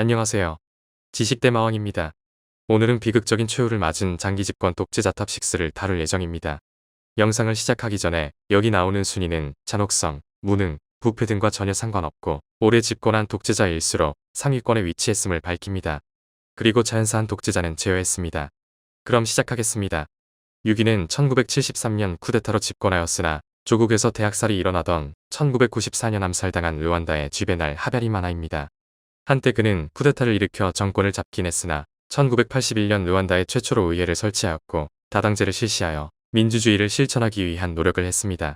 안녕하세요. 지식대마왕입니다. 오늘은 비극적인 최후를 맞은 장기 집권 독재자 탑6를 다룰 예정입니다. 영상을 시작하기 전에 여기 나오는 순위는 잔혹성, 무능, 부패 등과 전혀 상관없고 오래 집권한 독재자일수록 상위권에 위치했음을 밝힙니다. 그리고 자연사한 독재자는 제외했습니다. 그럼 시작하겠습니다. 6위는 1973년 쿠데타로 집권하였으나 조국에서 대학살이 일어나던 1994년 암살당한 르완다의 쥐베날 하베리마나입니다. 한때 그는 쿠데타를 일으켜 정권을 잡긴 했으나 1981년 르완다에 최초로 의회를 설치하였고 다당제를 실시하여 민주주의를 실천하기 위한 노력을 했습니다.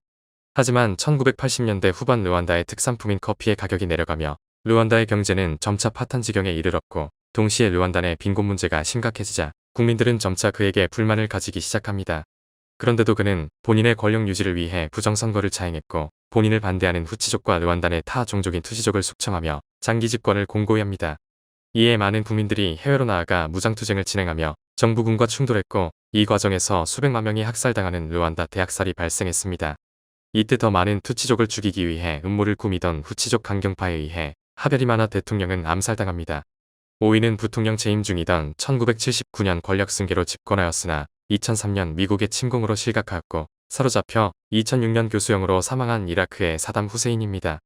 하지만 1980년대 후반 르완다의 특산품인 커피의 가격이 내려가며 르완다의 경제는 점차 파탄 지경에 이르렀고 동시에 르완다 내 빈곤 문제가 심각해지자 국민들은 점차 그에게 불만을 가지기 시작합니다. 그런데도 그는 본인의 권력 유지를 위해 부정선거를 자행했고 본인을 반대하는 후치족과 르완다 내 타 종족인 투시족을 숙청하며 장기 집권을 공고히 합니다. 이에 많은 국민들이 해외로 나아가 무장투쟁을 진행하며 정부군과 충돌했고 이 과정에서 수백만 명이 학살당하는 르완다 대학살이 발생했습니다. 이때 더 많은 투치족을 죽이기 위해 음모를 꾸미던 후치족 강경파에 의해 하베리마나 대통령은 암살당합니다. 5위는 부통령 재임 중이던 1979년 권력승계로 집권하였으나 2003년 미국의 침공으로 실각하였고 사로잡혀 2006년 교수형으로 사망한 이라크의 사담 후세인입니다.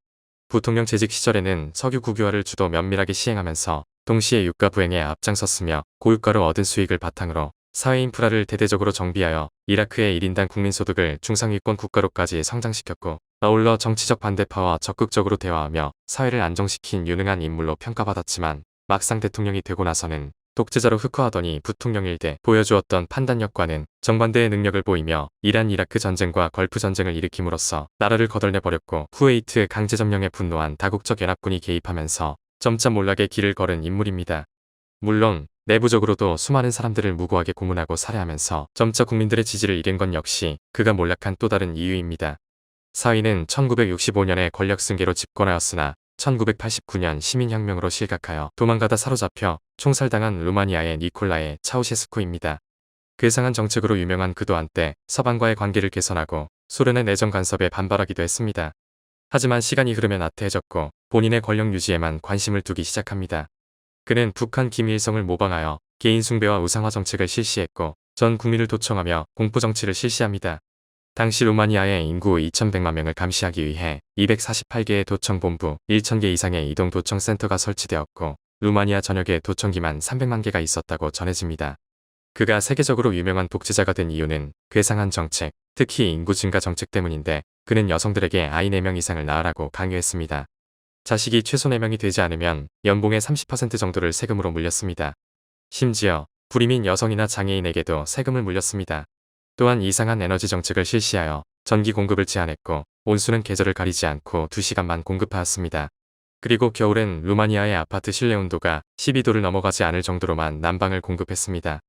부통령 재직 시절에는 석유 국유화를 주도 면밀하게 시행하면서 동시에 유가 부행에 앞장섰으며 고유가로 얻은 수익을 바탕으로 사회 인프라를 대대적으로 정비하여 이라크의 1인당 국민소득을 중상위권 국가로까지 성장시켰고 아울러 정치적 반대파와 적극적으로 대화하며 사회를 안정시킨 유능한 인물로 평가받았지만 막상 대통령이 되고 나서는 독재자로 흑화하더니 부통령일 때 보여주었던 판단력과는 정반대의 능력을 보이며 이란 이라크 전쟁과 걸프 전쟁을 일으킴으로써 나라를 거덜내버렸고 쿠웨이트 강제점령에 분노한 다국적 연합군이 개입하면서 점차 몰락의 길을 걸은 인물입니다. 물론 내부적으로도 수많은 사람들을 무고하게 고문하고 살해하면서 점차 국민들의 지지를 잃은 건 역시 그가 몰락한 또 다른 이유입니다. 4위는 1965년에 권력승계로 집권하였으나 1989년 시민혁명으로 실각하여 도망가다 사로잡혀 총살당한 루마니아의 니콜라에 차우셰스쿠입니다. 괴상한 정책으로 유명한 그도 한때 서방과의 관계를 개선하고 소련의 내정 간섭에 반발하기도 했습니다. 하지만 시간이 흐르며 나태해졌고 본인의 권력 유지에만 관심을 두기 시작합니다. 그는 북한 김일성을 모방하여 개인 숭배와 우상화 정책을 실시했고 전 국민을 도청하며 공포 정치를 실시합니다. 당시 루마니아의 인구 2,100만 명을 감시하기 위해 248개의 도청본부, 1,000개 이상의 이동 도청센터가 설치되었고 루마니아 전역에 도청기만 300만 개가 있었다고 전해집니다. 그가 세계적으로 유명한 독재자가 된 이유는 괴상한 정책, 특히 인구 증가 정책 때문인데 그는 여성들에게 아이 4명 이상을 낳으라고 강요했습니다. 자식이 최소 4명이 되지 않으면 연봉의 30% 정도를 세금으로 물렸습니다. 심지어 불임인 여성이나 장애인에게도 세금을 물렸습니다. 또한 이상한 에너지 정책을 실시하여 전기 공급을 제한했고 온수는 계절을 가리지 않고 2시간만 공급하였습니다. 그리고 겨울엔 루마니아의 아파트 실내 온도가 12도를 넘어가지 않을 정도로만 난방을 공급했습니다.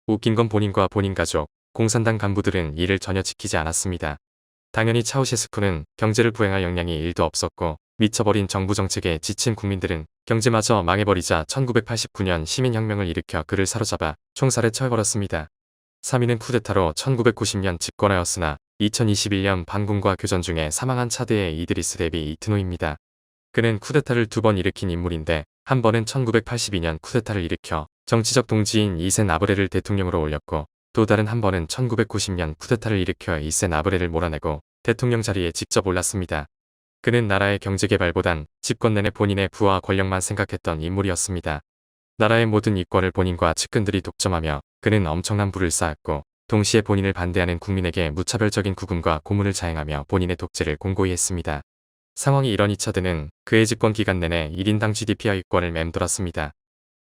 웃긴 건 본인과 본인 가족, 공산당 간부들은 이를 전혀 지키지 않았습니다. 당연히 차우셰스쿠는 경제를 부행할 역량이 1도 없었고 미쳐버린 정부 정책에 지친 국민들은 경제마저 망해버리자 1989년 시민혁명을 일으켜 그를 사로잡아 총살해 처해버렸습니다. 3위는 쿠데타로 1990년 집권하였으나 2021년 반군과 교전 중에 사망한 차드의 이드리스 데비 이트노입니다. 그는 쿠데타를 2번 일으킨 인물인데 한 번은 1982년 쿠데타를 일으켜 정치적 동지인 이센 아브레를 대통령으로 올렸고 또 다른 한 번은 1990년 쿠데타를 일으켜 이센 아브레를 몰아내고 대통령 자리에 직접 올랐습니다. 그는 나라의 경제개발보단 집권 내내 본인의 부와 권력만 생각했던 인물이었습니다. 나라의 모든 이권을 본인과 측근들이 독점하며 그는 엄청난 부를 쌓았고 동시에 본인을 반대하는 국민에게 무차별적인 구금과 고문을 자행하며 본인의 독재를 공고히 했습니다. 상황이 이러니 차드는 그의 집권 기간 내내 1인당 GDP 하위권을 맴돌았습니다.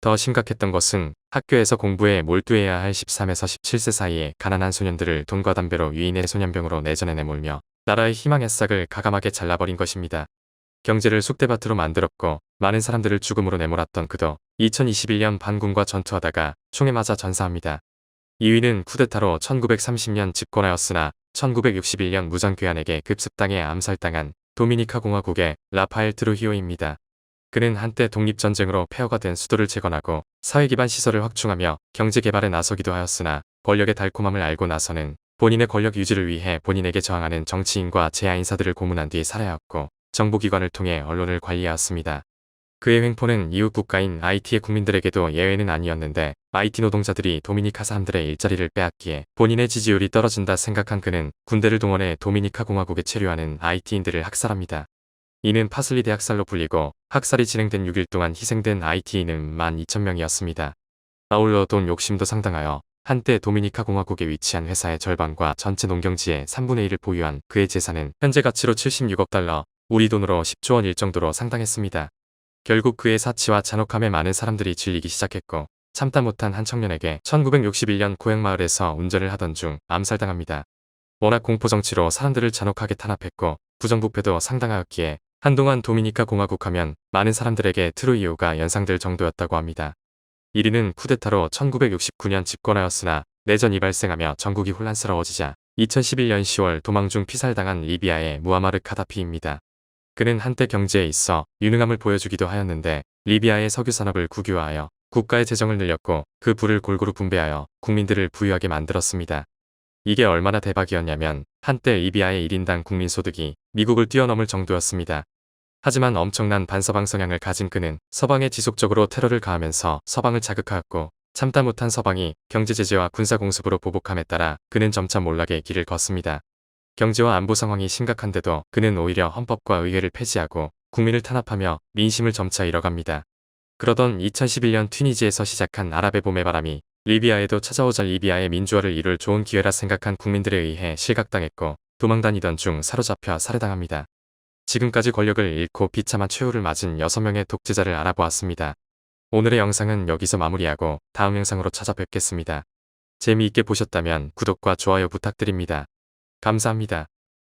더 심각했던 것은 학교에서 공부에 몰두해야 할 13에서 17세 사이에 가난한 소년들을 돈과 담배로 유인해 소년병으로 내전에 내몰며 나라의 희망의 싹을 가감하게 잘라버린 것입니다. 경제를 쑥대밭으로 만들었고 많은 사람들을 죽음으로 내몰았던 그도 2021년 반군과 전투하다가 총에 맞아 전사합니다. 2위는 쿠데타로 1930년 집권하였으나 1961년 무장괴한에게 급습당해 암살당한 도미니카 공화국의 라파엘 트루히오입니다. 그는 한때 독립전쟁으로 폐허가 된 수도를 재건하고 사회기반 시설을 확충하며 경제개발에 나서기도 하였으나 권력의 달콤함을 알고 나서는 본인의 권력 유지를 위해 본인에게 저항하는 정치인과 제야 인사들을 고문한 뒤 살해하였고 정보기관을 통해 언론을 관리하였습니다. 그의 횡포는 이웃 국가인 하이티의 국민들에게도 예외는 아니었는데 하이티 노동자들이 도미니카 사람들의 일자리를 빼앗기에 본인의 지지율이 떨어진다 생각한 그는 군대를 동원해 도미니카 공화국에 체류하는 하이티인들을 학살합니다. 이는 파슬리 대학살로 불리고 학살이 진행된 6일 동안 희생된 하이티인은 12,000명이었습니다. 아울러 돈 욕심도 상당하여 한때 도미니카 공화국에 위치한 회사의 절반과 전체 농경지의 3분의 1을 보유한 그의 재산은 현재 가치로 76억 달러, 우리 돈으로 10조 원일 정도로 상당했습니다. 결국 그의 사치와 잔혹함에 많은 사람들이 질리기 시작했고 참다 못한 한 청년에게 1961년 고향마을에서 운전을 하던 중 암살당합니다. 워낙 공포정치로 사람들을 잔혹하게 탄압했고 부정부패도 상당하였기에 한동안 도미니카 공화국 하면 많은 사람들에게 트루이오가 연상될 정도였다고 합니다. 1위는 쿠데타로 1969년 집권하였으나 내전이 발생하며 전국이 혼란스러워지자 2011년 10월 도망 중 피살당한 리비아의 무아마르 카다피입니다. 그는 한때 경제에 있어 유능함을 보여주기도 하였는데 리비아의 석유 산업을 국유화하여 국가의 재정을 늘렸고 그 부를 골고루 분배하여 국민들을 부유하게 만들었습니다. 이게 얼마나 대박이었냐면 한때 리비아의 1인당 국민소득이 미국을 뛰어넘을 정도였습니다. 하지만 엄청난 반서방 성향을 가진 그는 서방에 지속적으로 테러를 가하면서 서방을 자극하였고 참다 못한 서방이 경제 제재와 군사 공습으로 보복함에 따라 그는 점차 몰락의 길을 걷습니다. 경제와 안보 상황이 심각한데도 그는 오히려 헌법과 의회를 폐지하고 국민을 탄압하며 민심을 점차 잃어갑니다. 그러던 2011년 튀니지에서 시작한 아랍의 봄의 바람이 리비아에도 찾아오자 리비아의 민주화를 이룰 좋은 기회라 생각한 국민들에 의해 실각당했고 도망다니던 중 사로잡혀 살해당합니다. 지금까지 권력을 잃고 비참한 최후를 맞은 6명의 독재자를 알아보았습니다. 오늘의 영상은 여기서 마무리하고 다음 영상으로 찾아뵙겠습니다. 재미있게 보셨다면 구독과 좋아요 부탁드립니다. 감사합니다.